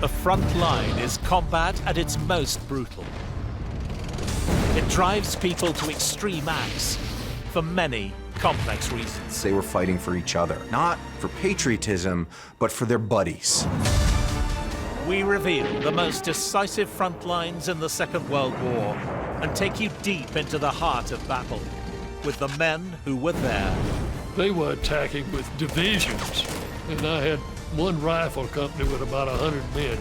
The front line is combat at its most brutal. It drives people to extreme acts for many complex reasons. They were fighting for each other, not for patriotism, but for their buddies. We reveal the most decisive front lines in the Second World War and take you deep into the heart of battle with the men who were there. They were attacking with divisions, and I had one rifle company with about 100 men.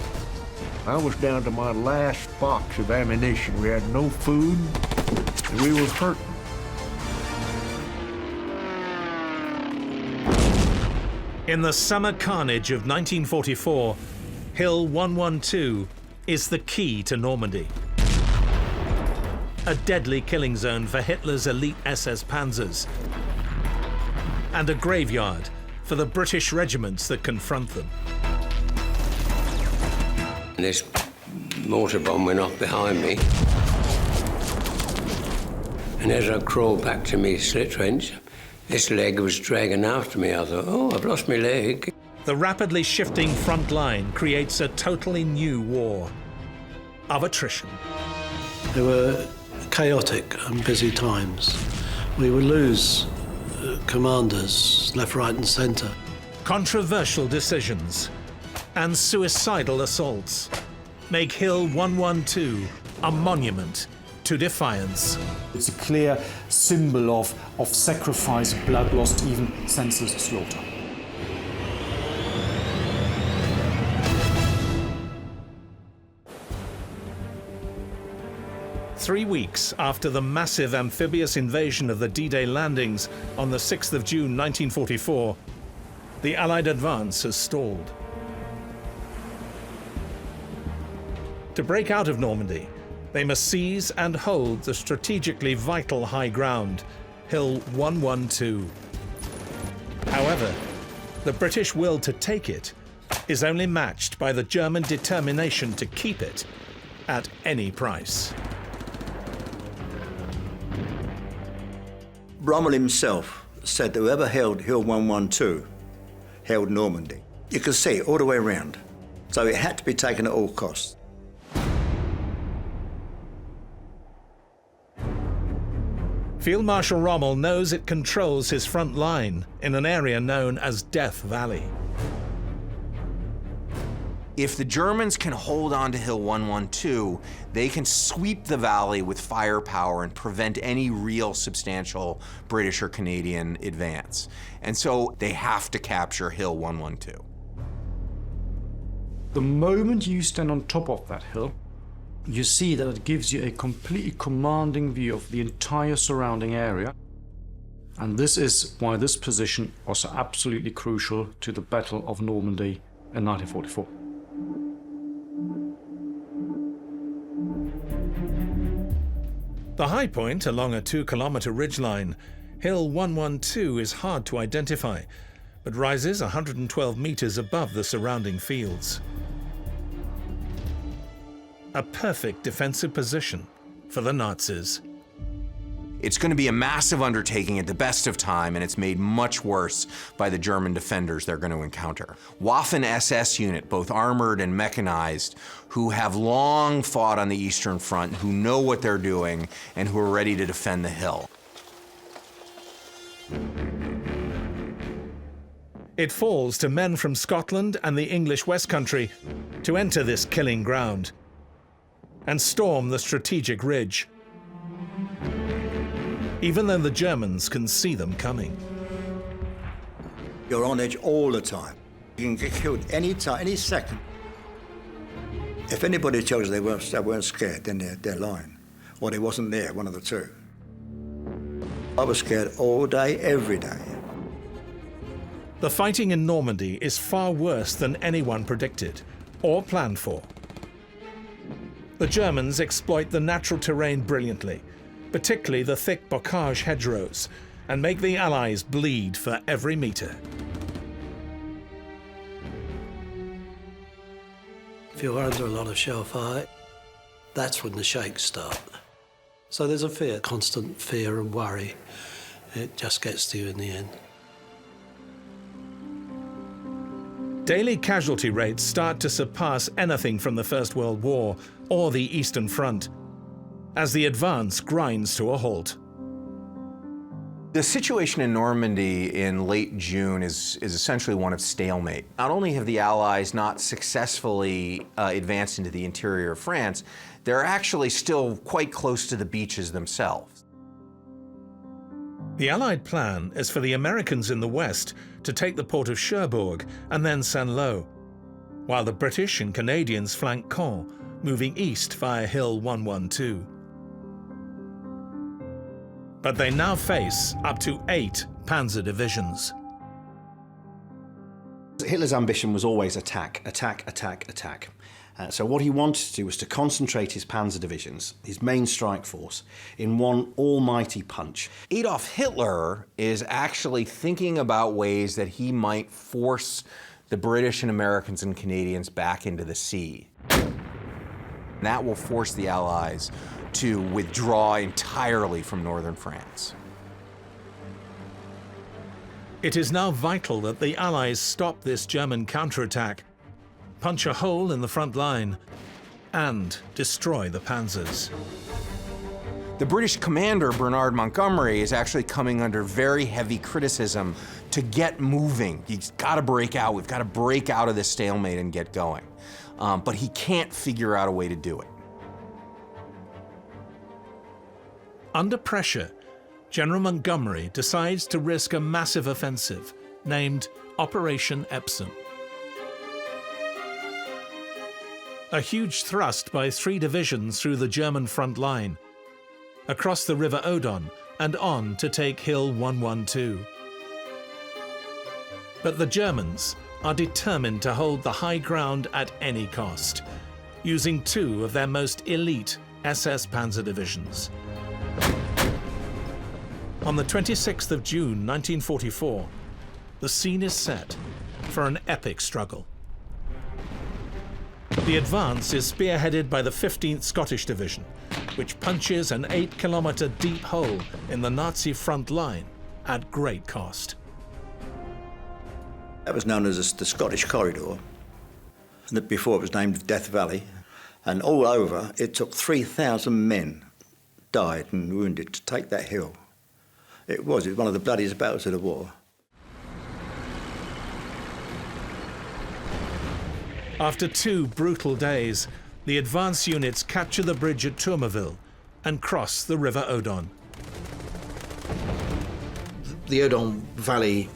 I was down to my last box of ammunition. We had no food, and we were hurting. In the summer carnage of 1944, Hill 112 is the key to Normandy. A deadly killing zone for Hitler's elite SS Panzers, and a graveyard for the British regiments that confront them. This mortar bomb went off behind me. And as I crawled back to me slit trench, this leg was dragging after me. I thought, oh, I've lost my leg. The rapidly shifting front line creates a totally new war of attrition. There were chaotic and busy times. We would lose commanders left, right and centre. Controversial decisions and suicidal assaults make Hill 112 a monument to defiance. It's a clear symbol of sacrifice, blood lost, even senseless slaughter. Three weeks after the massive amphibious invasion of the D-Day landings on the 6th of June 1944, the Allied advance has stalled. To break out of Normandy, they must seize and hold the strategically vital high ground, Hill 112. However, the British will to take it is only matched by the German determination to keep it at any price. Rommel himself said that whoever held Hill 112 held Normandy. You could see it all the way around. So it had to be taken at all costs. Field Marshal Rommel knows it controls his front line in an area known as Death Valley. If the Germans can hold on to Hill 112, they can sweep the valley with firepower and prevent any real substantial British or Canadian advance. And so they have to capture Hill 112. The moment you stand on top of that hill, you see that it gives you a completely commanding view of the entire surrounding area. And this is why this position was absolutely crucial to the Battle of Normandy in 1944. The high point along a 2-kilometer ridgeline, Hill 112 is hard to identify, but rises 112 meters above the surrounding fields. A perfect defensive position for the Nazis. It's going to be a massive undertaking at the best of time, and it's made much worse by the German defenders they're going to encounter. Waffen SS unit, both armored and mechanized, who have long fought on the Eastern Front, who know what they're doing, and who are ready to defend the hill. It falls to men from Scotland and the English West Country to enter this killing ground and storm the strategic ridge, even though the Germans can see them coming. You're on edge all the time. You can get killed any time, any second. If anybody tells you they weren't scared, then they're lying. Or they wasn't there, one of the two. I was scared all day, every day. The fighting in Normandy is far worse than anyone predicted or planned for. The Germans exploit the natural terrain brilliantly, particularly the thick bocage hedgerows, and make the Allies bleed for every metre. If you're under a lot of shell fire, that's when the shakes start. So there's a fear, constant fear and worry. It just gets to you in the end. Daily casualty rates start to surpass anything from the First World War or the Eastern Front, as the advance grinds to a halt. The situation in Normandy in late June is essentially one of stalemate. Not only have the Allies not successfully advanced into the interior of France, they're actually still quite close to the beaches themselves. The Allied plan is for the Americans in the west to take the port of Cherbourg and then Saint-Lô, while the British and Canadians flank Caen, moving east via Hill 112. But they now face up to 8 Panzer Divisions. Hitler's ambition was always attack, attack, attack, attack. So what he wanted to do was to concentrate his Panzer Divisions, his main strike force, in one almighty punch. Adolf Hitler is actually thinking about ways that he might force the British and Americans and Canadians back into the sea. That will force the Allies to withdraw entirely from northern France. It is now vital that the Allies stop this German counterattack, punch a hole in the front line, and destroy the panzers. The British commander, Bernard Montgomery, is actually coming under very heavy criticism to get moving. He's got to break out. We've got to break out of this stalemate and get going. But he can't figure out a way to do it. Under pressure, General Montgomery decides to risk a massive offensive named Operation Epsom. A huge thrust by 3 divisions through the German front line, across the River Odon and on to take Hill 112. But the Germans are determined to hold the high ground at any cost, using 2 of their most elite SS Panzer Divisions. On the 26th of June 1944, the scene is set for an epic struggle. The advance is spearheaded by the 15th Scottish Division, which punches an 8-kilometre deep hole in the Nazi front line at great cost. That was known as the Scottish Corridor, and before it was named Death Valley. And all over, it took 3,000 men died and wounded to take that hill. It was one of the bloodiest battles of the war. After 2 brutal days, the advance units capture the bridge at Tourmeville and cross the River Odon. The Odon Valley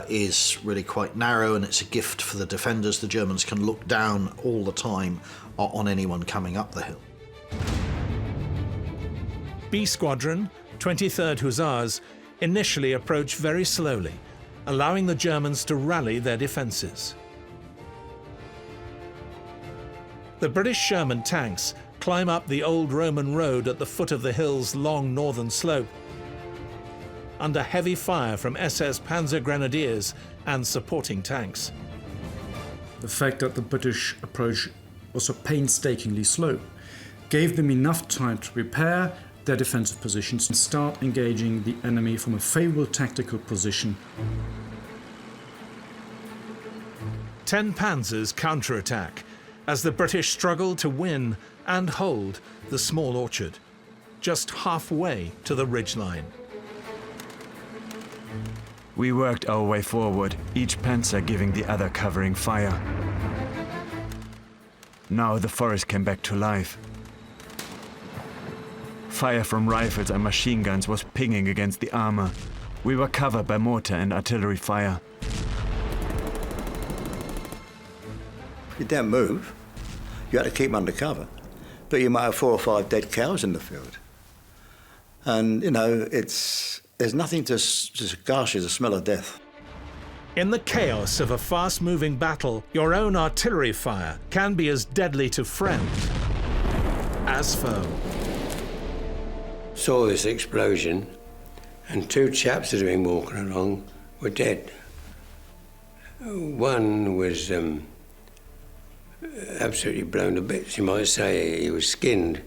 is really quite narrow, and it's a gift for the defenders. The Germans can look down all the time on anyone coming up the hill. B Squadron, 23rd Hussars, initially approach very slowly, allowing the Germans to rally their defences. The British Sherman tanks climb up the old Roman road at the foot of the hill's long northern slope, under heavy fire from SS Panzer Grenadiers and supporting tanks. The fact that the British approach was so painstakingly slow gave them enough time to repair their defensive positions and start engaging the enemy from a favourable tactical position. 10 panzers counterattack as the British struggle to win and hold the small orchard, just halfway to the ridgeline. We worked our way forward, each panzer giving the other covering fire. Now the forest came back to life. Fire from rifles and machine guns was pinging against the armor. We were covered by mortar and artillery fire. You didn't move. You had to keep them under cover. But you might have 4 or 5 dead cows in the field. And, you know, there's nothing to gosh, is the smell of death. In the chaos of a fast-moving battle, your own artillery fire can be as deadly to friend as foe. Saw this explosion, and 2 chaps that had been walking along were dead. One was absolutely blown to bits, you might say. He was skinned,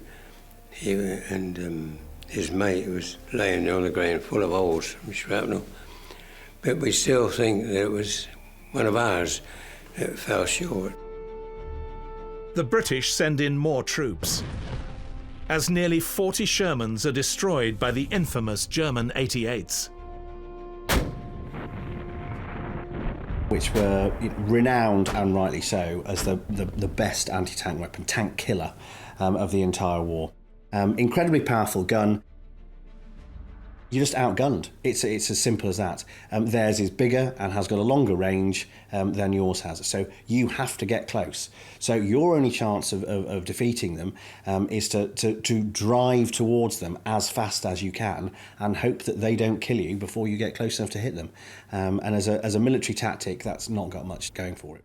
and his mate was laying on the ground full of holes from shrapnel. But we still think that it was one of ours, it fell short. The British send in more troops, as nearly 40 Shermans are destroyed by the infamous German 88s. Which were renowned, and rightly so, as the best anti-tank weapon, tank killer of the entire war. Incredibly powerful gun. You're just outgunned. It's as simple as that. Theirs is bigger and has got a longer range than yours has. So you have to get close. So your only chance of defeating them is to drive towards them as fast as you can and hope that they don't kill you before you get close enough to hit them. And as a military tactic, that's not got much going for it.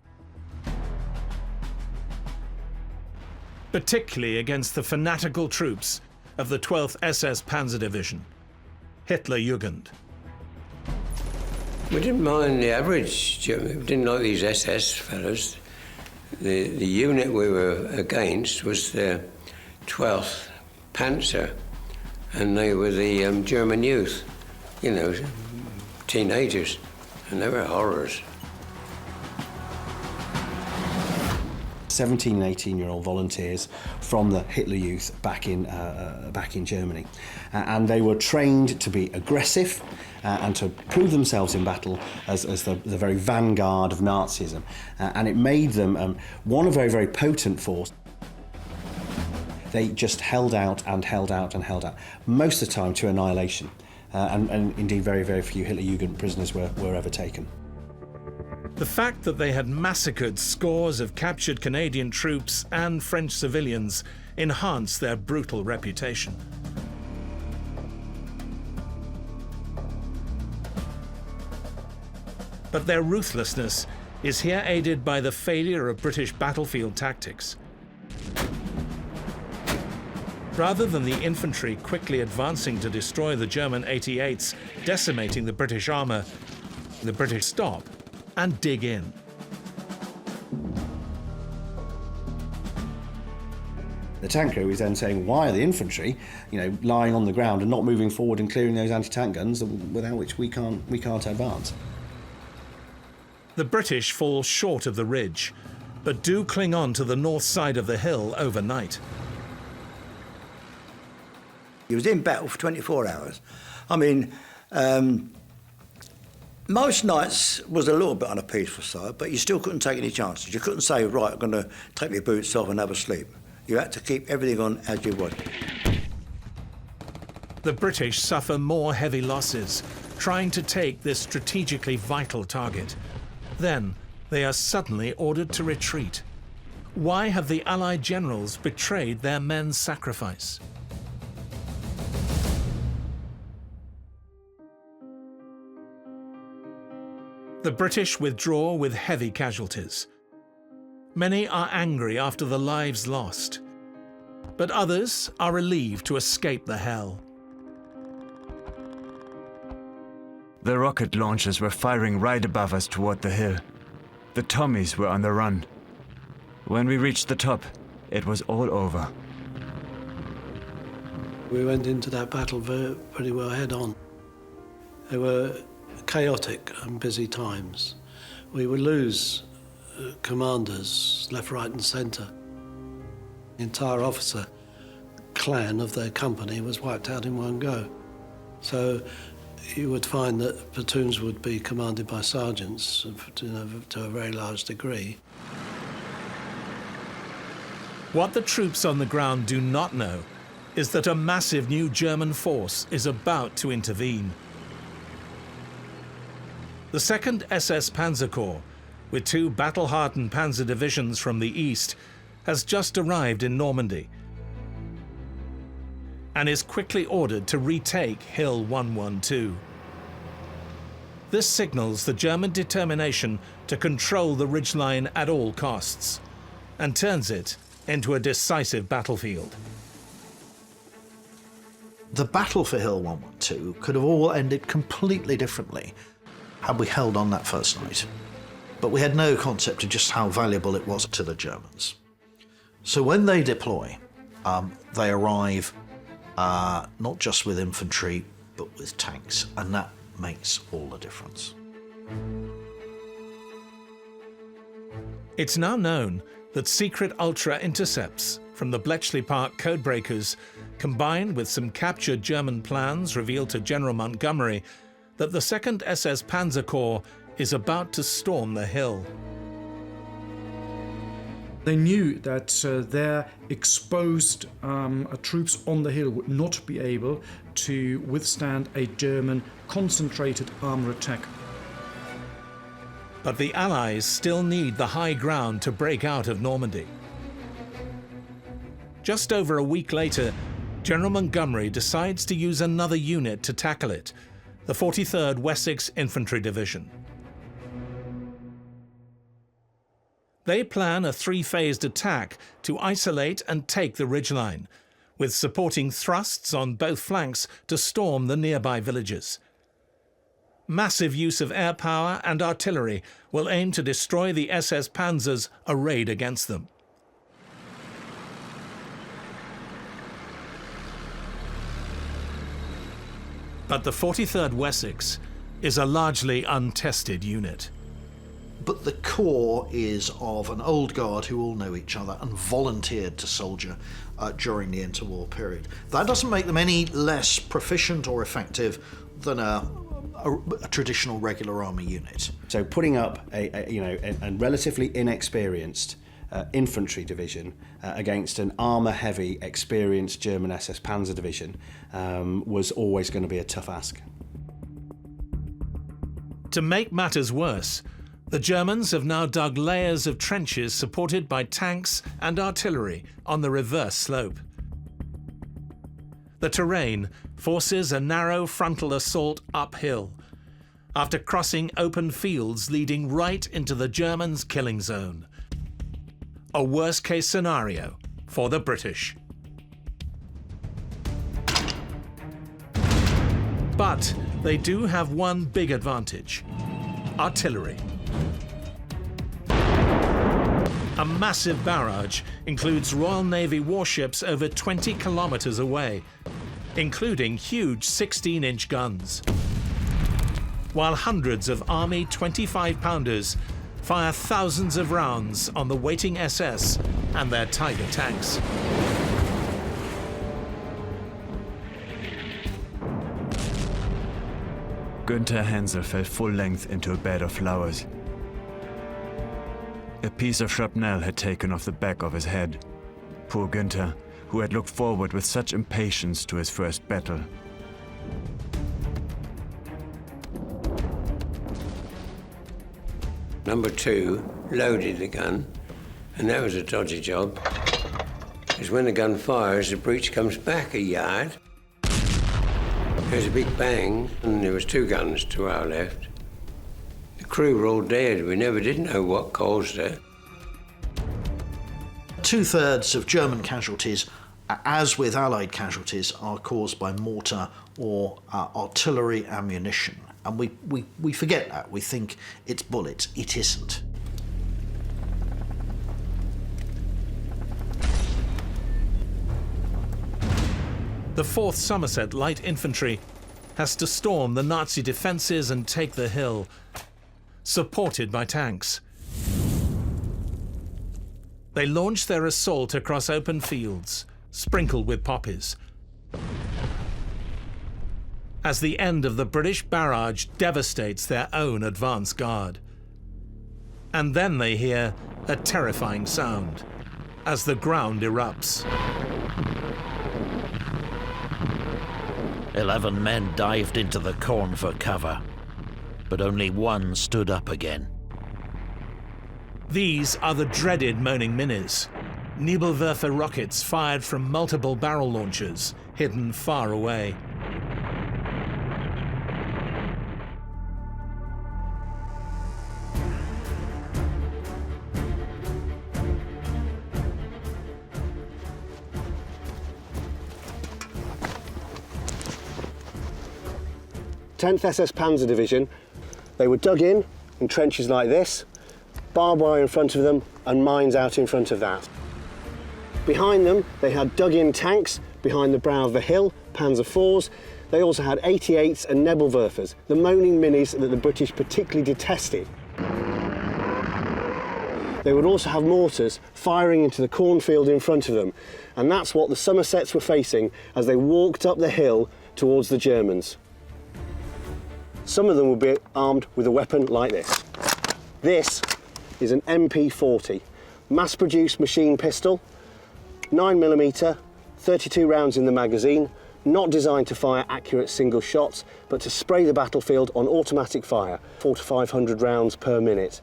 Particularly against the fanatical troops of the 12th SS Panzer Division, Hitlerjugend. We didn't mind the average German. We didn't like these SS fellows. The unit we were against was the 12th Panzer, and they were the German youth, you know, teenagers, and they were horrors. 17 and 18-year-old volunteers from the Hitler Youth back in Germany, and they were trained to be aggressive and to prove themselves in battle as the very vanguard of Nazism, and it made them a very, very potent force. They just held out and held out and held out, most of the time to annihilation, and indeed very, very few Hitlerjugend prisoners were ever taken. The fact that they had massacred scores of captured Canadian troops and French civilians enhanced their brutal reputation. But their ruthlessness is here aided by the failure of British battlefield tactics. Rather than the infantry quickly advancing to destroy the German 88s, decimating the British armour, the British stop and dig in. The tank crew is then saying, why are the infantry, lying on the ground and not moving forward and clearing those anti-tank guns without which we can't advance? The British fall short of the ridge, but do cling on to the north side of the hill overnight. He was in battle for 24 hours. I mean, most nights was a little bit on a peaceful side, but you still couldn't take any chances. You couldn't say, right, I'm going to take my boots off and have a sleep. You had to keep everything on as you would. The British suffer more heavy losses, trying to take this strategically vital target. Then they are suddenly ordered to retreat. Why have the Allied generals betrayed their men's sacrifice? The British withdraw with heavy casualties. Many are angry after the lives lost, but others are relieved to escape the hell. The rocket launchers were firing right above us toward the hill. The Tommies were on the run. When we reached the top, it was all over. We went into that battle pretty well head on. They were chaotic and busy times. We would lose commanders left, right and centre. The entire officer clan of their company was wiped out in one go. So you would find that platoons would be commanded by sergeants to a very large degree. What the troops on the ground do not know is that a massive new German force is about to intervene. The 2nd SS Panzer Corps, with 2 battle-hardened panzer divisions from the east, has just arrived in Normandy and is quickly ordered to retake Hill 112. This signals the German determination to control the ridgeline at all costs and turns it into a decisive battlefield. The battle for Hill 112 could have all ended completely differently had we held on that first night. But we had no concept of just how valuable it was to the Germans. So when they deploy, they arrive not just with infantry, but with tanks, and that makes all the difference. It's now known that secret ultra intercepts from the Bletchley Park codebreakers, combined with some captured German plans revealed to General Montgomery, that the 2nd SS Panzer Corps is about to storm the hill. They knew that their exposed troops on the hill would not be able to withstand a German concentrated armor attack. But the Allies still need the high ground to break out of Normandy. Just over a week later, General Montgomery decides to use another unit to tackle it, the 43rd Wessex Infantry Division. They plan a 3-phased attack to isolate and take the ridgeline, with supporting thrusts on both flanks to storm the nearby villages. Massive use of air power and artillery will aim to destroy the SS Panzers arrayed against them. But the 43rd Wessex is a largely untested unit. But the Corps is of an old guard who all know each other and volunteered to soldier during the interwar period. That doesn't make them any less proficient or effective than a traditional regular army unit. So putting up a relatively inexperienced infantry division against an armour-heavy, experienced German SS Panzer Division was always going to be a tough ask. To make matters worse, the Germans have now dug layers of trenches supported by tanks and artillery on the reverse slope. The terrain forces a narrow frontal assault uphill, after crossing open fields leading right into the Germans' killing zone. A worst-case scenario for the British. But they do have one big advantage: artillery. A massive barrage includes Royal Navy warships over 20 kilometers away, including huge 16-inch guns, while hundreds of Army 25-pounders fire thousands of rounds on the waiting SS and their Tiger tanks. Günther Hensel fell full length into a bed of flowers. A piece of shrapnel had taken off the back of his head. Poor Günther, who had looked forward with such impatience to his first battle. Number 2 loaded the gun, and that was a dodgy job. Because when the gun fires, the breech comes back a yard. There's a big bang, and there was 2 guns to our left. The crew were all dead. We never did know what caused it. 2/3 of German casualties, as with Allied casualties, are caused by mortar or artillery ammunition. And we forget that. We think it's bullets. It isn't. The 4th Somerset Light Infantry has to storm the Nazi defences and take the hill, supported by tanks. They launch their assault across open fields, sprinkled with poppies, as the end of the British barrage devastates their own advance guard. And then they hear a terrifying sound as the ground erupts. 11 men dived into the corn for cover, but only 1 stood up again. These are the dreaded Moaning Minis, Nebelwerfer rockets fired from multiple barrel launchers, hidden far away. Tenth SS Panzer Division, they were dug in trenches like this, barbed wire in front of them and mines out in front of that. Behind them they had dug in tanks behind the brow of the hill, Panzer IVs. They also had 88s and Nebelwerfers, the Moaning Minis that the British particularly detested. they would also have mortars firing into the cornfield in front of them, and that's what the Somersets were facing as they walked up the hill towards the Germans. Some of them would be armed with a weapon like this. This is an MP40, mass-produced machine pistol, 9mm, 32 rounds in the magazine, not designed to fire accurate single shots, but to spray the battlefield on automatic fire, 400 to 500 rounds per minute.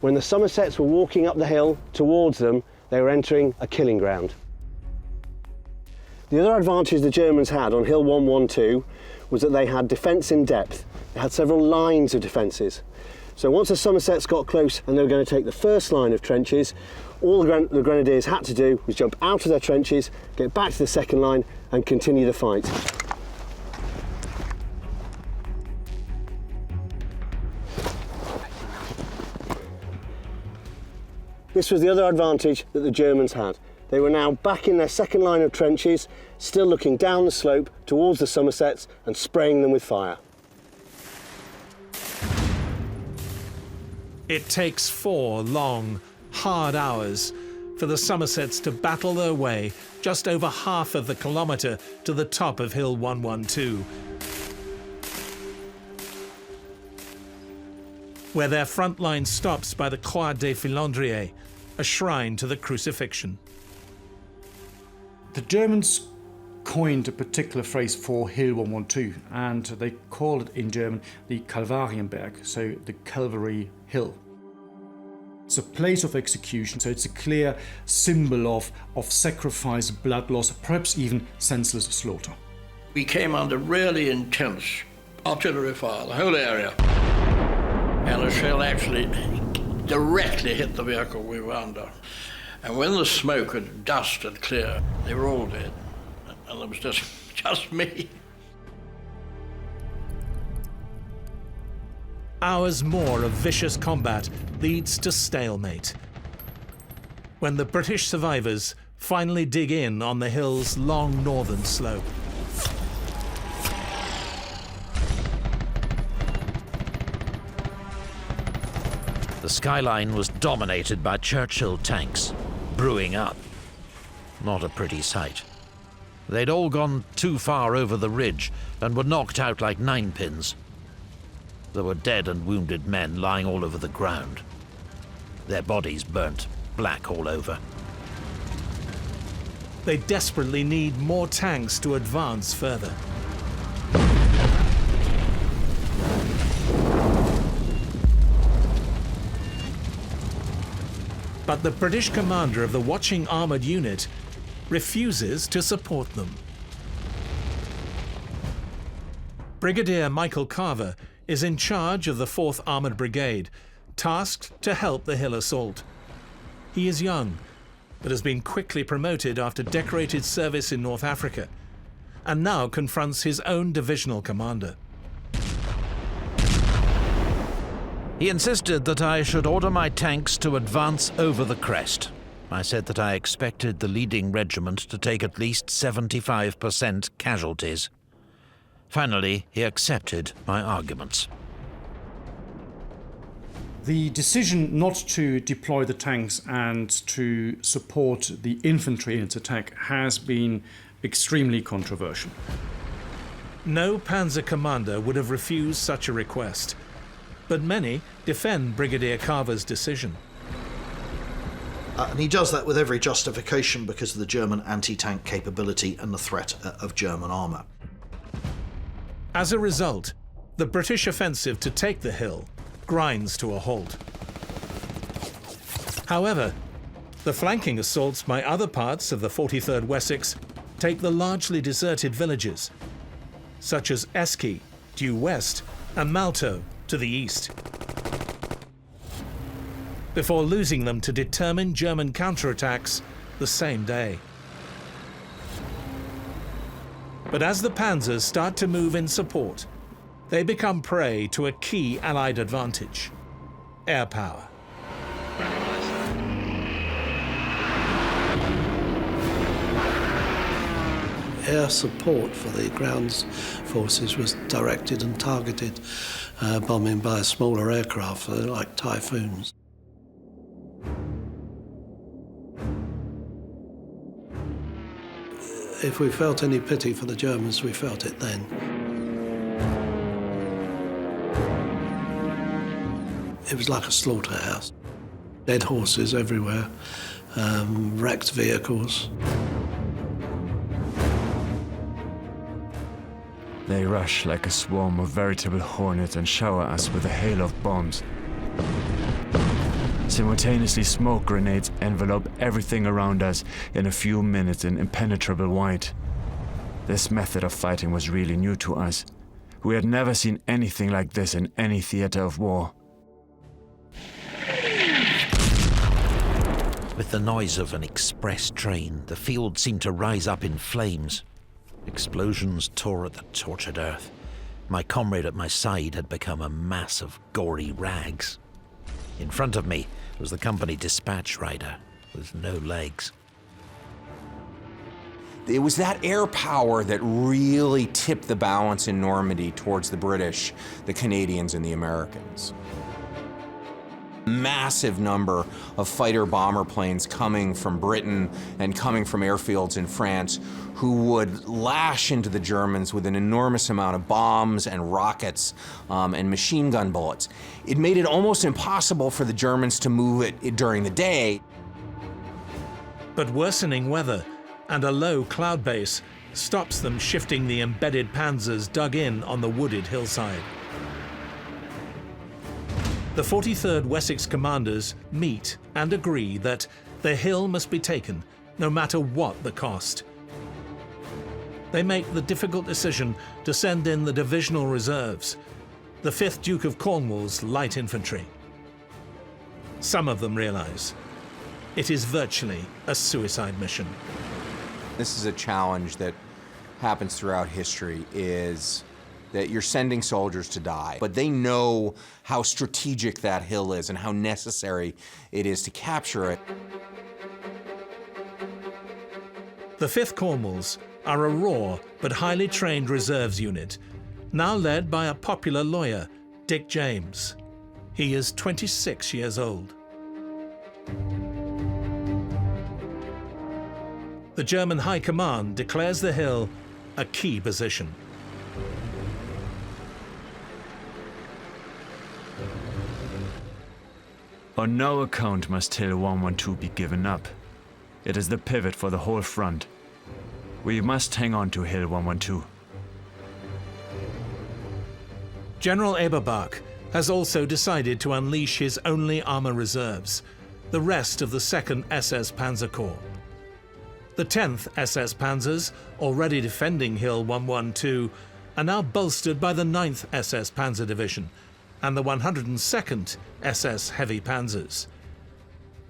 When the Somersets were walking up the hill towards them, they were entering a killing ground. The other advantage the Germans had on Hill 112 was that they had defence in depth. They had several lines of defences. So once the Somersets got close and they were going to take the first line of trenches, all the Grenadiers had to do was jump out of their trenches, get back to the second line and continue the fight. This was the other advantage that the Germans had. They were now back in their second line of trenches, still looking down the slope towards the Somersets and spraying them with fire. It takes 4 long, hard hours for the Somersets to battle their way just over half of the kilometre to the top of Hill 112, where their front line stops by the Croix des Filandriers, a shrine to the crucifixion. The Germans coined a particular phrase for Hill 112, and they called it in German the Kalvarienberg, so the Calvary Hill. It's a place of execution, so it's a clear symbol of sacrifice, blood loss, perhaps even senseless slaughter. We came under really intense artillery fire, the whole area. And the shell actually directly hit the vehicle we were under. And when the smoke and dust had cleared, they were all dead. And it was just me. Hours more of vicious combat leads to stalemate. When the British survivors finally dig in on the hill's long northern slope. The skyline was dominated by Churchill tanks, brewing up. Not a pretty sight. They'd all gone too far over the ridge and were knocked out like ninepins. There were dead and wounded men lying all over the ground. Their bodies burnt black all over. They desperately need more tanks to advance further. But the British commander of the watching armoured unit refuses to support them. Brigadier Michael Carver is in charge of the 4th Armoured Brigade, tasked to help the hill assault. He is young, but has been quickly promoted after decorated service in North Africa, and now confronts his own divisional commander. He insisted that I should order my tanks to advance over the crest. I said that I expected the leading regiment to take at least 75% casualties. Finally, he accepted my arguments. The decision not to deploy the tanks and to support the infantry in its attack has been extremely controversial. No Panzer commander would have refused such a request, but many defend Brigadier Carver's decision. And he does that with every justification because of the German anti-tank capability and the threat of German armour. As a result, the British offensive to take the hill grinds to a halt. However, the flanking assaults by other parts of the 43rd Wessex take the largely deserted villages, such as Eski, due west, and Malto to the east, before losing them to determined German counterattacks the same day. But as the panzers start to move in support, they become prey to a key Allied advantage: air power. Air support for the ground forces was directed and targeted bombing by smaller aircraft like Typhoons. If we felt any pity for the Germans, we felt it then. It was like a slaughterhouse. Dead horses everywhere, wrecked vehicles. They rush like a swarm of veritable hornets and shower us with a hail of bombs. Simultaneously, smoke grenades envelop everything around us in a few minutes in impenetrable white. This method of fighting was really new to us. We had never seen anything like this in any theater of war. With the noise of an express train, the field seemed to rise up in flames. Explosions tore at the tortured earth. My comrade at my side had become a mass of gory rags. In front of me was the company dispatch rider with no legs. It was that air power that really tipped the balance in Normandy towards the British, the Canadians, and the Americans. Massive number of fighter-bomber planes coming from Britain and coming from airfields in France who would lash into the Germans with an enormous amount of bombs and rockets and machine gun bullets. It made it almost impossible for the Germans to move it during the day. But worsening weather and a low cloud base stops them shifting the embedded panzers dug in on the wooded hillside. The 43rd Wessex commanders meet and agree that the hill must be taken, no matter what the cost. They make the difficult decision to send in the divisional reserves, the 5th Duke of Cornwall's light infantry. Some of them realize it is virtually a suicide mission. This is a challenge that happens throughout history, is that you're sending soldiers to die, but they know how strategic that hill is and how necessary it is to capture it. The 5th Cornwalls are a raw but highly trained reserves unit, now led by a popular lawyer, Dick James. He is 26 years old. The German High Command declares the hill a key position. On no account must Hill 112 be given up. It is the pivot for the whole front. We must hang on to Hill 112. General Eberbach has also decided to unleash his only armour reserves, the rest of the 2nd SS Panzer Corps. The 10th SS Panzers, already defending Hill 112, are now bolstered by the 9th SS Panzer Division and the 102nd SS Heavy Panzers.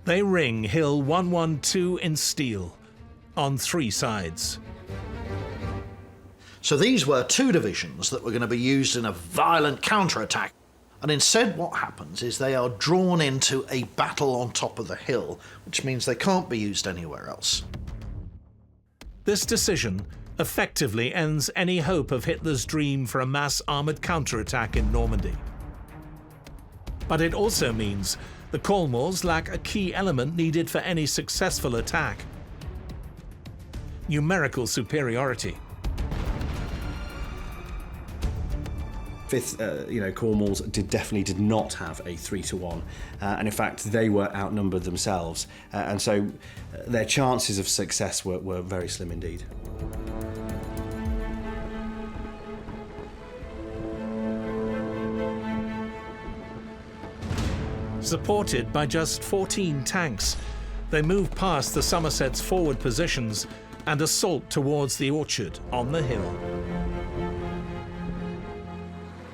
They ring Hill 112 in steel, on 3 sides. So these were 2 divisions that were going to be used in a violent counterattack. And instead what happens is they are drawn into a battle on top of the hill, which means they can't be used anywhere else. This decision effectively ends any hope of Hitler's dream for a mass armoured counterattack in Normandy. But it also means the Cornwalls lack a key element needed for any successful attack: numerical superiority. 5th, Cornwalls definitely did not have a 3-to-1, and in fact they were outnumbered themselves, and so their chances of success were very slim indeed. Supported by just 14 tanks, they move past the Somerset's forward positions and assault towards the orchard on the hill.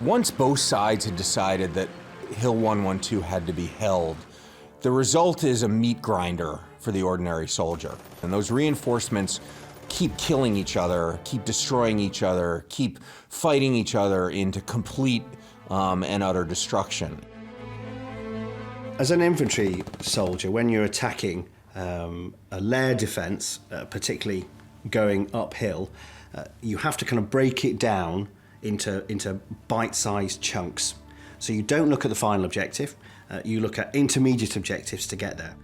Once both sides had decided that Hill 112 had to be held, the result is a meat grinder for the ordinary soldier. And those reinforcements keep killing each other, keep destroying each other, keep fighting each other into complete and utter destruction. As an infantry soldier, when you're attacking a layer defence, particularly going uphill, you have to kind of break it down into bite-sized chunks. So you don't look at the final objective, you look at intermediate objectives to get there.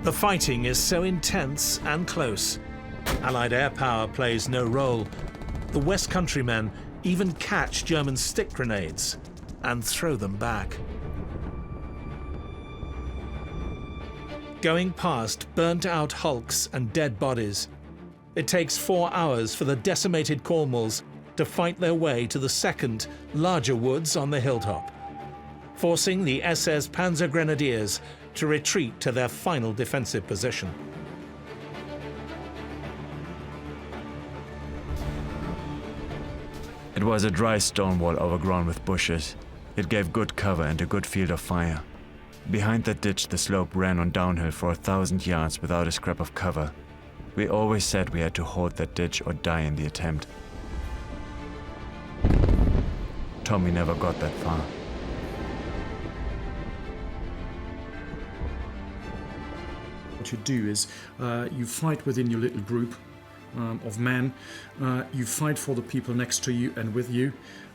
The fighting is so intense and close Allied air power plays no role. The West Countrymen even catch German stick grenades and throw them back. Going past burnt-out hulks and dead bodies, it takes 4 hours for the decimated Cornwalls to fight their way to the second, larger woods on the hilltop, forcing the SS Panzer Grenadiers to retreat to their final defensive position. It was a dry stone wall overgrown with bushes. It gave good cover and a good field of fire. Behind that ditch, the slope ran on downhill for 1,000 yards without a scrap of cover. We always said we had to hold that ditch or die in the attempt. Tommy never got that far. What you do is you fight within your little group of men. You fight for the people next to you and with you,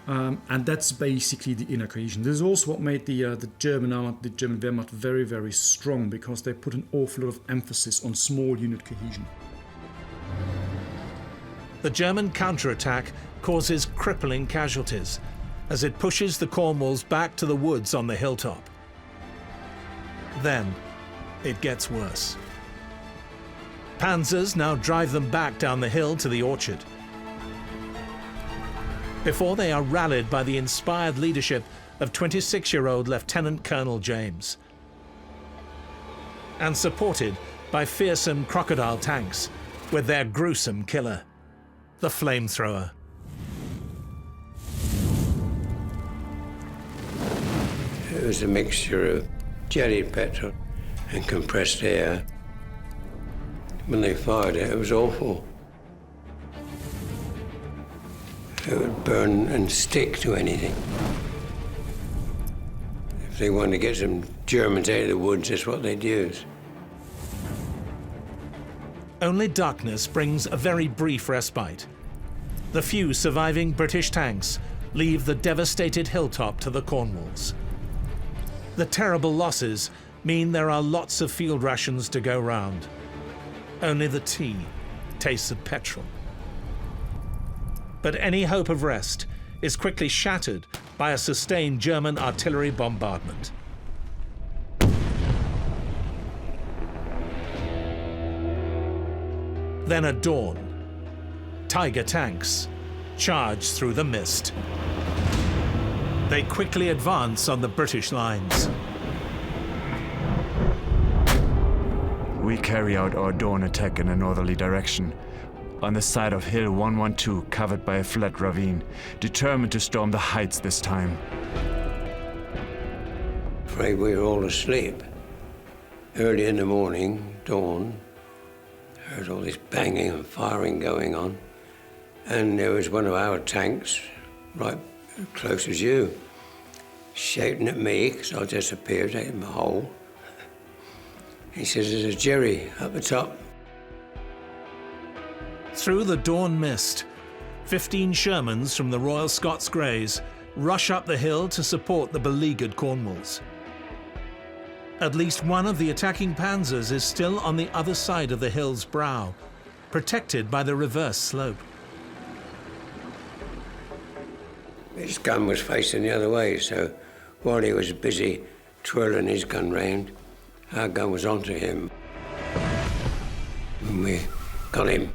and that's basically the inner cohesion. This is also what made the German Wehrmacht very, very strong, because they put an awful lot of emphasis on small unit cohesion. The German counterattack causes crippling casualties as it pushes the Cornwalls back to the woods on the hilltop. Then it gets worse. Panzers now drive them back down the hill to the orchard. Before they are rallied by the inspired leadership of 26-year-old Lieutenant Colonel James, and supported by fearsome crocodile tanks with their gruesome killer, the flamethrower. It was a mixture of jellied petrol and compressed air. When they fired it, it was awful. It would burn and stick to anything. If they wanted to get some Germans out of the woods, that's what they'd use. Only darkness brings a very brief respite. The few surviving British tanks leave the devastated hilltop to the Cornwalls. The terrible losses mean there are lots of field rations to go round. Only the tea tastes of petrol. But any hope of rest is quickly shattered by a sustained German artillery bombardment. Then at dawn, Tiger tanks charge through the mist. They quickly advance on the British lines. We carry out our dawn attack in a northerly direction, on the side of Hill 112, covered by a flat ravine, determined to storm the heights this time. Afraid we were all asleep. Early in the morning, dawn, heard all this banging and firing going on, and there was one of our tanks, right close as you, shouting at me, because I disappeared out of my hole. He says, "There's a Jerry up the top." Through the dawn mist, 15 Shermans from the Royal Scots Greys rush up the hill to support the beleaguered Cornwalls. At least one of the attacking panzers is still on the other side of the hill's brow, protected by the reverse slope. His gun was facing the other way, so while he was busy twirling his gun round, our gun was onto him. And we got him.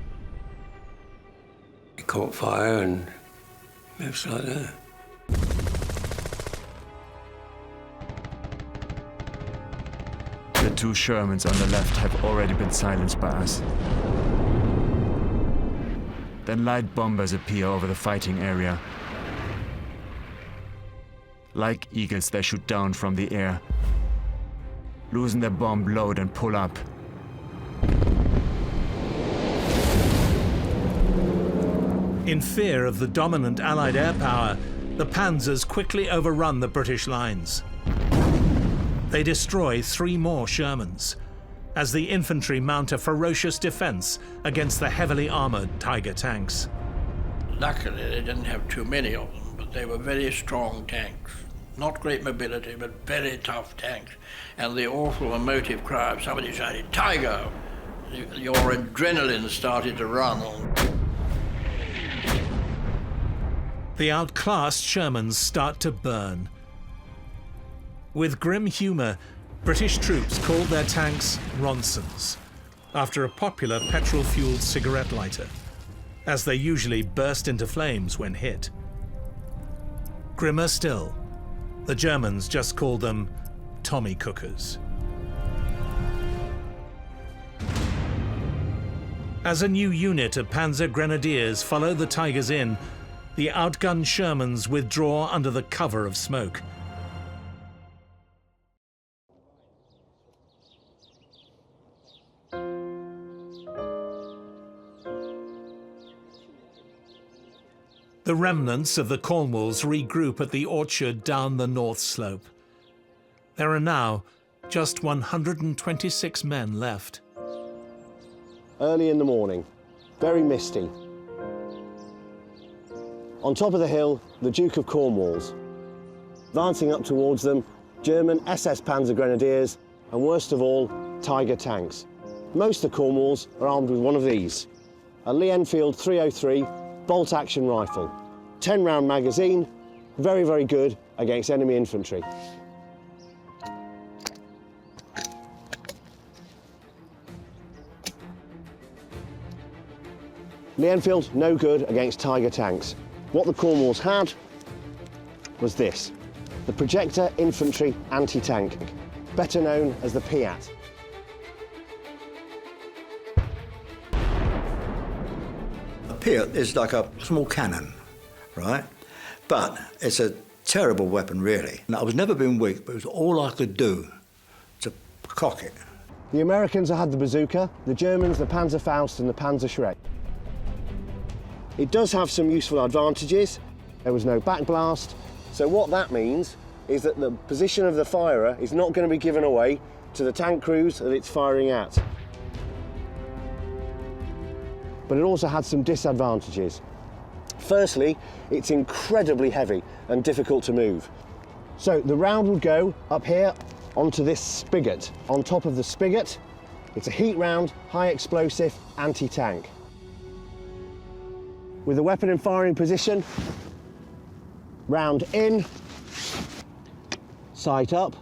He caught fire and it was like that. The two Shermans on the left have already been silenced by us. Then light bombers appear over the fighting area. Like eagles, they shoot down from the air, loosen their bomb load and pull up. In fear of the dominant Allied air power, the panzers quickly overrun the British lines. They destroy 3 more Shermans, as the infantry mount a ferocious defense against the heavily armored Tiger tanks. Luckily, they didn't have too many of them, but they were very strong tanks. Not great mobility, but very tough tanks. And the awful emotive cry of somebody shouting, "Tiger!" your adrenaline started to run. The outclassed Shermans start to burn. With grim humour, British troops called their tanks Ronsons, after a popular petrol-fueled cigarette lighter, as they usually burst into flames when hit. Grimmer still, the Germans just called them Tommy Cookers. As a new unit of Panzer Grenadiers follow the Tigers in, the outgunned Shermans withdraw under the cover of smoke. The remnants of the Cornwalls regroup at the orchard down the north slope. There are now just 126 men left. Early in the morning, very misty. On top of the hill, the Duke of Cornwalls. Advancing up towards them, German SS Panzer Grenadiers, and worst of all, Tiger tanks. Most of the Cornwalls are armed with one of these, a Lee Enfield 303 bolt-action rifle. 10-round magazine, very, very good against enemy infantry. Lee Enfield, no good against Tiger tanks. What the Cornwalls had was this, the Projector Infantry Anti-Tank, better known as the Piat. A Piat is like a small cannon, right? But it's a terrible weapon, really. And I was never been weak, but it was all I could do to cock it. The Americans had the bazooka, the Germans the Panzerfaust and the Panzerschreck. It does have some useful advantages. There was no backblast, so what that means is that the position of the firer is not going to be given away to the tank crews that it's firing at. But it also had some disadvantages. Firstly, it's incredibly heavy and difficult to move. So the round would go up here onto this spigot. On top of the spigot, it's a heat round, high explosive, anti-tank. With the weapon in firing position, round in, sight up,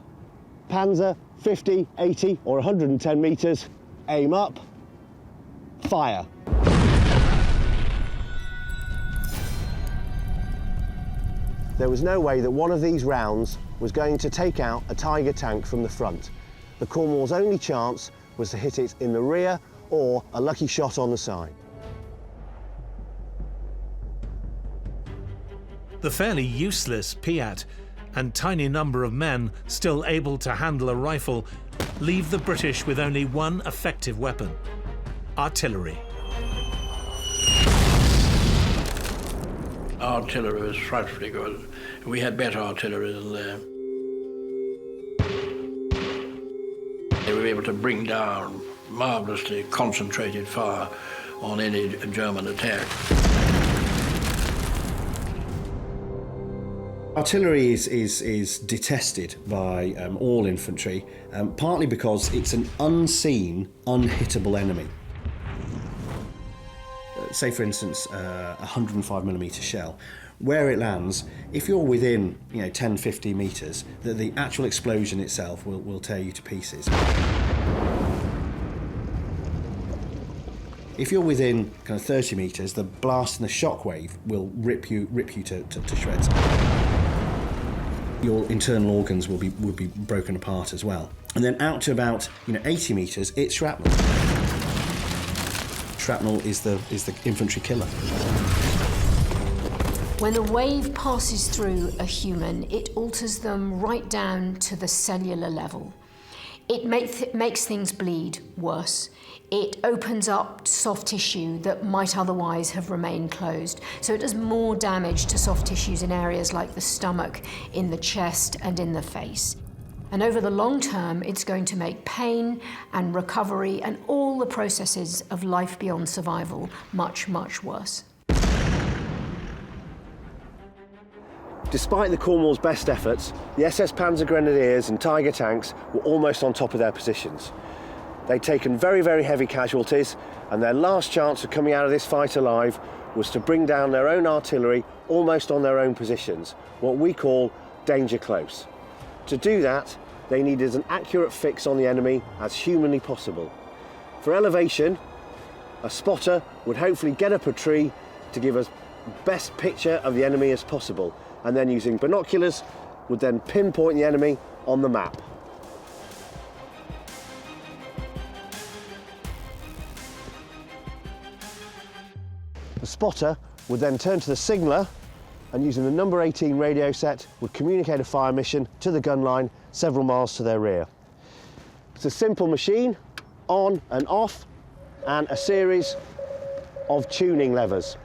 Panzer 50, 80 or 110 metres, aim up, fire. There was no way that one of these rounds was going to take out a Tiger tank from the front. The Cornwall's only chance was to hit it in the rear or a lucky shot on the side. The fairly useless Piat and tiny number of men still able to handle a rifle leave the British with only one effective weapon: artillery. Artillery was frightfully good. We had better artillery than them. They were able to bring down marvellously concentrated fire on any German attack. Artillery is detested by all infantry, partly because it's an unseen, unhittable enemy. Say, for instance, a 105mm shell. Where it lands, if you're within 10, 50 metres, the actual explosion itself will tear you to pieces. If you're within kind of 30 metres, the blast and the shockwave will rip you to shreds. Your internal organs will be broken apart as well. And then out to about 80 metres, it's shrapnel. Shrapnel is the infantry killer. When a wave passes through a human, it alters them right down to the cellular level. It makes things bleed worse. It opens up soft tissue that might otherwise have remained closed. So it does more damage to soft tissues in areas like the stomach, in the chest, and in the face. And over the long term, it's going to make pain and recovery and all the processes of life beyond survival much, much worse. Despite the Cornwall's best efforts, the SS Panzer Grenadiers and Tiger tanks were almost on top of their positions. They'd taken very, very heavy casualties, and their last chance of coming out of this fight alive was to bring down their own artillery almost on their own positions, what we call danger close. To do that, they needed an accurate fix on the enemy as humanly possible. For elevation, a spotter would hopefully get up a tree to give us best picture of the enemy as possible, and then using binoculars would then pinpoint the enemy on the map. The spotter would then turn to the signaller and, using the number 18 radio set, would communicate a fire mission to the gun line several miles to their rear. It's a simple machine, on and off, and a series of tuning levers.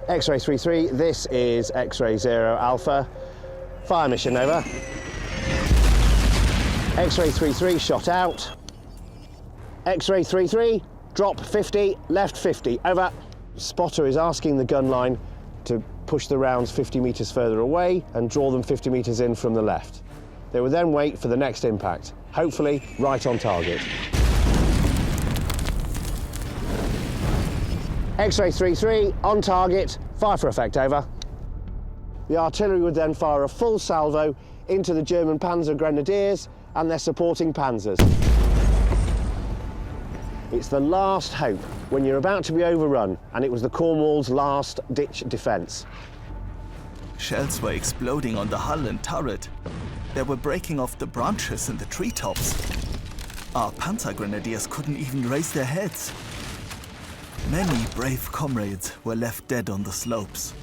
X-ray 33, this is X-ray 0 Alpha. Fire mission, over. X-ray 33, shot out. X-ray 33, drop 50, left 50, over. Spotter is asking the gun line to push the rounds 50 metres further away and draw them 50 metres in from the left. They will then wait for the next impact, hopefully right on target. X-ray 33, on target, fire for effect, over. The artillery would then fire a full salvo into the German Panzer Grenadiers and their supporting panzers. It's the last hope when you're about to be overrun, and it was the Cornwall's last-ditch defence. Shells were exploding on the hull and turret. They were breaking off the branches in the treetops. Our Panzer Grenadiers couldn't even raise their heads. Many brave comrades were left dead on the slopes.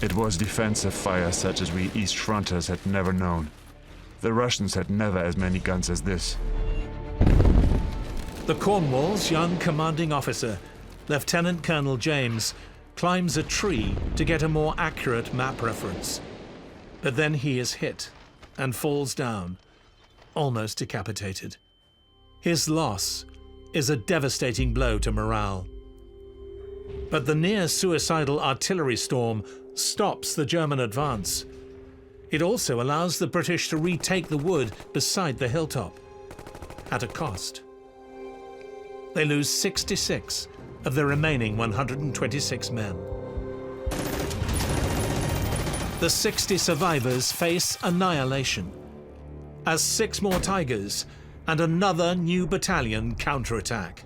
It was defensive fire such as we East Fronters had never known. The Russians had never as many guns as this. The Cornwall's young commanding officer, Lieutenant Colonel James, climbs a tree to get a more accurate map reference. But then he is hit and falls down, almost decapitated. His loss is a devastating blow to morale. But the near-suicidal artillery storm stops the German advance. It also allows the British to retake the wood beside the hilltop, at a cost. They lose 66 of the remaining 126 men. The 60 survivors face annihilation, as 6 more Tigers and another new battalion counterattack.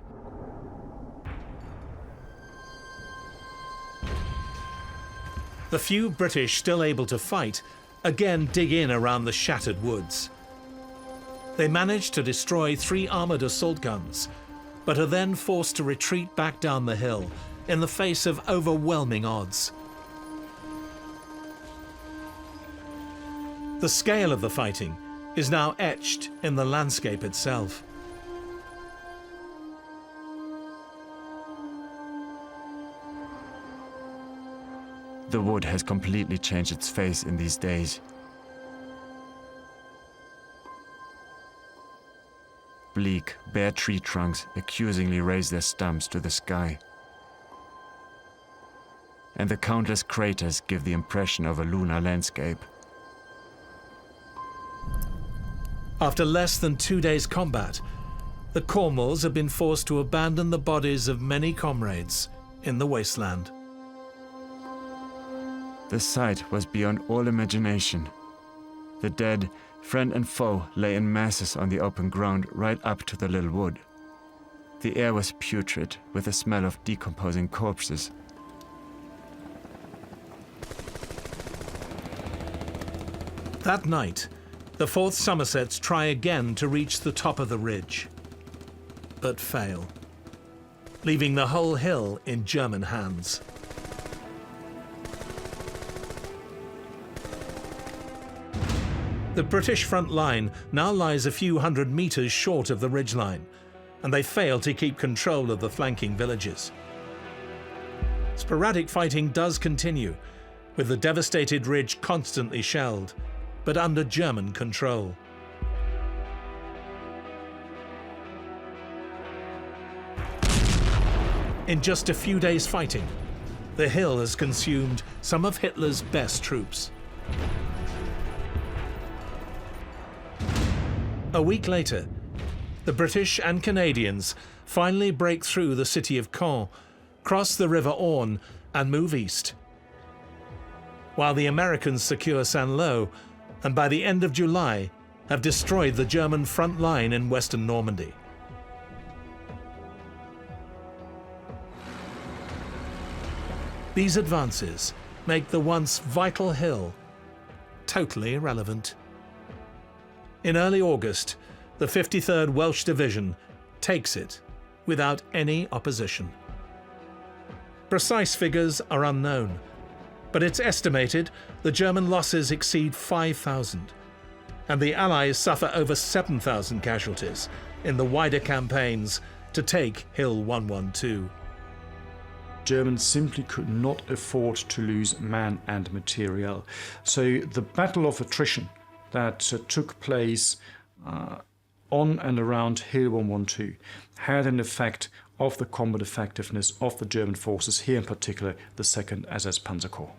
The few British still able to fight again dig in around the shattered woods. They manage to destroy 3 armoured assault guns, but are then forced to retreat back down the hill in the face of overwhelming odds. The scale of the fighting is now etched in the landscape itself. The wood has completely changed its face in these days. Bleak, bare tree trunks accusingly raise their stumps to the sky. And the countless craters give the impression of a lunar landscape. After less than 2 days' combat, the Cornwalls have been forced to abandon the bodies of many comrades in the wasteland. The sight was beyond all imagination. The dead, friend and foe, lay in masses on the open ground right up to the little wood. The air was putrid, with the smell of decomposing corpses. That night, the 4th Somersets try again to reach the top of the ridge, but fail, leaving the whole hill in German hands. The British front line now lies a few hundred meters short of the ridgeline, and they fail to keep control of the flanking villages. Sporadic fighting does continue, with the devastated ridge constantly shelled, but under German control. In just a few days' fighting, the hill has consumed some of Hitler's best troops. A week later, the British and Canadians finally break through the city of Caen, cross the River Orne, and move east. While the Americans secure Saint-Lô, and by the end of July, have destroyed the German front line in western Normandy. These advances make the once vital hill totally irrelevant. In early August, the 53rd Welsh Division takes it without any opposition. Precise figures are unknown, but it's estimated the German losses exceed 5,000, and the Allies suffer over 7,000 casualties in the wider campaigns to take Hill 112. Germans simply could not afford to lose man and materiel. So the battle of attrition that took place on and around Hill 112 had an effect of the combat effectiveness of the German forces, here in particular the 2nd SS Panzer Corps.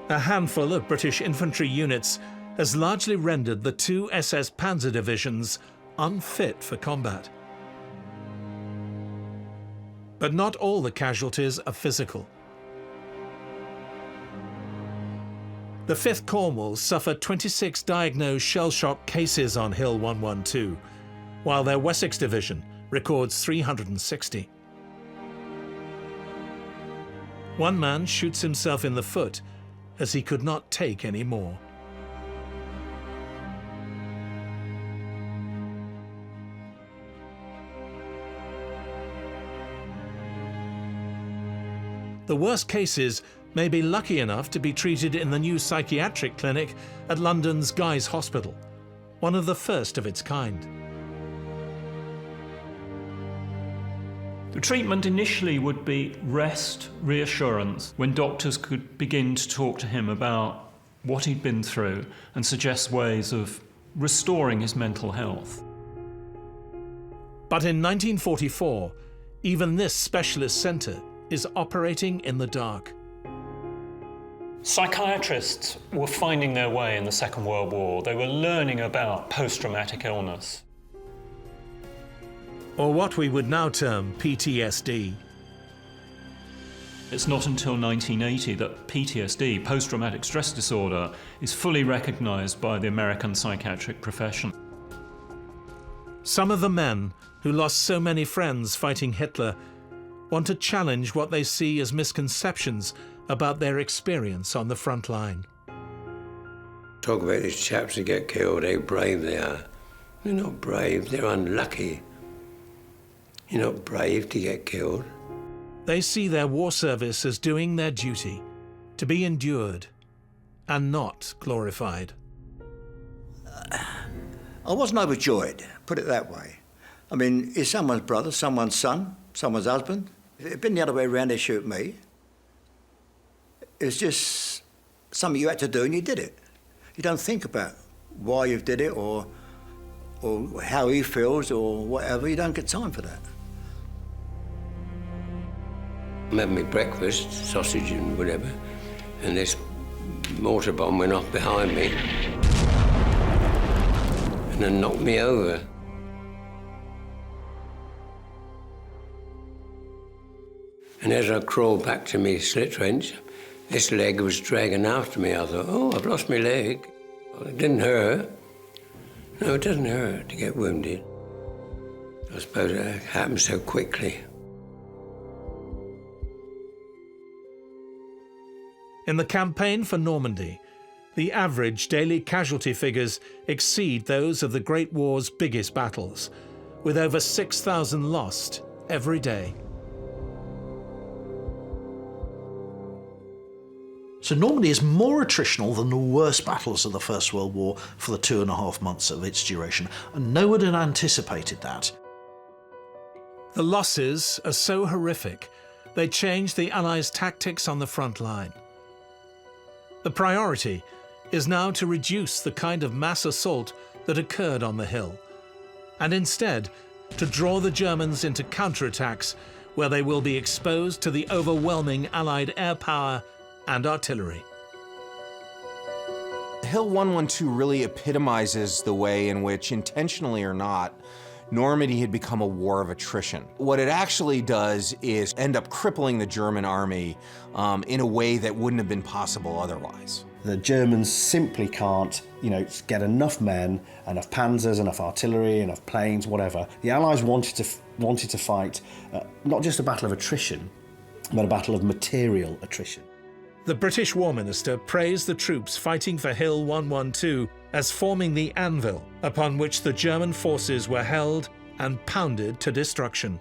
A handful of British infantry units has largely rendered the 2 SS Panzer Divisions unfit for combat. But not all the casualties are physical. The 5th Cornwalls suffered 26 diagnosed shell-shock cases on Hill 112, while their Wessex Division records 360. One man shoots himself in the foot as he could not take any more. The worst cases may be lucky enough to be treated in the new psychiatric clinic at London's Guy's Hospital, one of the first of its kind. The treatment initially would be rest, reassurance, when doctors could begin to talk to him about what he'd been through and suggest ways of restoring his mental health. But in 1944, even this specialist centre is operating in the dark. Psychiatrists were finding their way in the Second World War. They were learning about post-traumatic illness. Or what we would now term PTSD. It's not until 1980 that PTSD, post-traumatic stress disorder, is fully recognised by the American psychiatric profession. Some of the men who lost so many friends fighting Hitler want to challenge what they see as misconceptions about their experience on the front line. Talk about these chaps who get killed, how brave they are. They're not brave, they're unlucky. You're not brave to get killed. They see their war service as doing their duty, to be endured and not glorified. I wasn't overjoyed, put it that way. I mean, he's someone's brother, someone's son, someone's husband. If it had been the other way around, they shoot me. It's just something you had to do and you did it. You don't think about why you did it or how he feels or whatever. You don't get time for that. I'm having my breakfast, sausage and whatever, and this mortar bomb went off behind me and then knocked me over. And as I crawled back to my slit trench, this leg was dragging after me. I thought, oh, I've lost my leg. Well, it didn't hurt. No, it doesn't hurt to get wounded. I suppose it happened so quickly. In the campaign for Normandy, the average daily casualty figures exceed those of the Great War's biggest battles, with over 6,000 lost every day. So Normandy is more attritional than the worst battles of the First World War for the 2.5 months of its duration, and no one had anticipated that. The losses are so horrific, they changed the Allies' tactics on the front line. The priority is now to reduce the kind of mass assault that occurred on the hill, and instead to draw the Germans into counterattacks where they will be exposed to the overwhelming Allied air power and artillery. Hill 112 really epitomizes the way in which, intentionally or not, Normandy had become a war of attrition. What it actually does is end up crippling the German army in a way that wouldn't have been possible otherwise. The Germans simply can't, get enough men, enough panzers, enough artillery, enough planes, whatever. The Allies wanted to fight not just a battle of attrition, but a battle of material attrition. The British War Minister praised the troops fighting for Hill 112 as forming the anvil upon which the German forces were held and pounded to destruction.